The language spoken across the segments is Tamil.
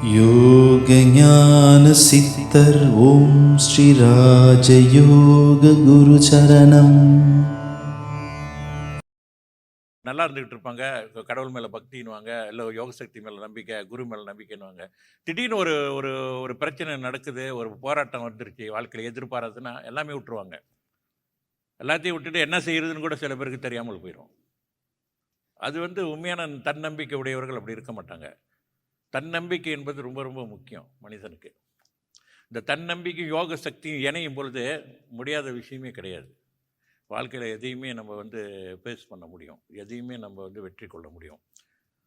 யோக ஞான சித்தர் ஓம் ஸ்ரீ ராஜயோக குரு சரணம். நல்லா இருந்துகிட்டு இருப்பாங்க, கடவுள் மேலே பக்தின்னுவாங்க, இல்லை யோக சக்தி மேலே நம்பிக்கை, குரு மேலே நம்பிக்கைன்னுவாங்க. திடீர்னு ஒரு ஒரு ஒரு பிரச்சனை நடக்குது, ஒரு போராட்டம் வந்துருச்சு வாழ்க்கையில், எதிர்பாராதுன்னா எல்லாமே விட்டுருவாங்க. எல்லாத்தையும் விட்டுட்டு என்ன செய்யறதுன்னு கூட சில பேருக்கு தெரியாமல் போயிடும். அது உண்மையான தன்னம்பிக்கை உடையவர்கள் அப்படி இருக்க மாட்டாங்க. தன்னம்பிக்கை என்பது ரொம்ப ரொம்ப முக்கியம் மனிதனுக்கு. இந்த தன்னம்பிக்கை யோக சக்தியும் இணையும் பொழுது முடியாத விஷயமே கிடையாது. வாழ்க்கையில் எதையுமே நம்ம ஃபேஸ் பண்ண முடியும், எதையுமே நம்ம வெற்றி கொள்ள முடியும்.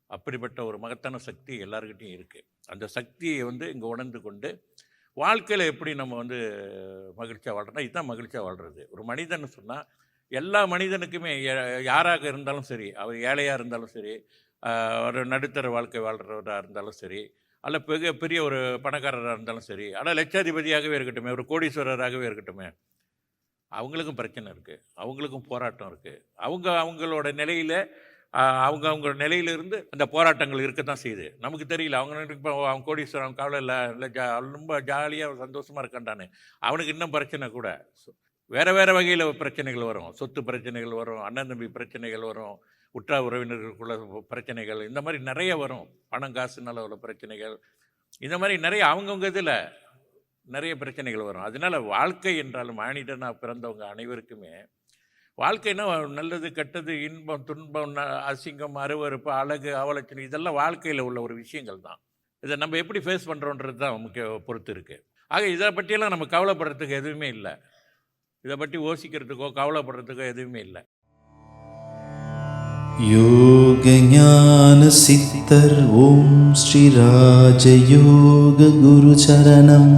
அப்படிப்பட்ட ஒரு மகத்தான சக்தி எல்லாருக்கிட்டையும் இருக்குது. அந்த சக்தியை இங்கே உணர்ந்து கொண்டு வாழ்க்கையில் எப்படி நம்ம மகிழ்ச்சியாக வாழ்கிறோன்னா, இதுதான் மகிழ்ச்சியாக வாழ்கிறது. ஒரு மனிதன் சொன்னால் எல்லா மனிதனுக்குமே யாராக இருந்தாலும் சரி, அவர் ஏழையாக இருந்தாலும் சரி, ஒரு நடுத்தர வாழ்க்கை வாழ்கிறவராக இருந்தாலும் சரி, அல்ல பெரிய ஒரு பணக்காரராக இருந்தாலும் சரி, ஆனால் லட்சாதிபதியாகவே இருக்கட்டுமே, ஒரு கோடீஸ்வரராகவே இருக்கட்டுமே, அவங்களுக்கும் பிரச்சனை இருக்குது, அவங்களுக்கும் போராட்டம் இருக்குது. அவங்களோட நிலையில் அவங்களோட நிலையிலிருந்து அந்த போராட்டங்கள் இருக்க தான் செய்யுது. நமக்கு தெரியல. இப்போ அவங்க கோடீஸ்வரன், அவங்க கவலை இல்லை ரொம்ப ஜாலியாக சந்தோஷமாக இருக்கான்டானே, அவனுக்கு இன்னும் பிரச்சனை கூட வேறு வகையில் பிரச்சனைகள் வரும். சொத்து பிரச்சனைகள் வரும், அண்ணன் தம்பி பிரச்சனைகள் வரும், உற்ற உறவினர்களுக்குள்ள பிரச்சனைகள், இந்த மாதிரி நிறைய வரும். பணம் காசுனால உள்ள பிரச்சனைகள், இந்த மாதிரி நிறைய அவங்கவுங்க இதில் நிறைய பிரச்சனைகள் வரும். அதனால வாழ்க்கை என்றாலும் மானிடனாக பிறந்தவங்க அனைவருக்குமே வாழ்க்கைன்னா நல்லது கெட்டது, இன்பம் துன்பம், அசிங்கம் அருவருப்பு, அழகு அவலட்சணை, இதெல்லாம் வாழ்க்கையில் உள்ள ஒரு விஷயங்கள் தான். இதை நம்ம எப்படி ஃபேஸ் பண்ணுறோன்றது தான் முக்கிய பொறுத்து இருக்குது. ஆக இதை பற்றியெல்லாம் நம்ம கவலைப்படுறதுக்கு எதுவுமே இல்லை. இதை பற்றி யோசிக்கிறதுக்கோ கவலைப்படுறதுக்கோ எதுவுமே இல்லை. யோக ஞான சித்தர் ஓம் ஸ்ரீ ராஜயோக குரு சரணம்.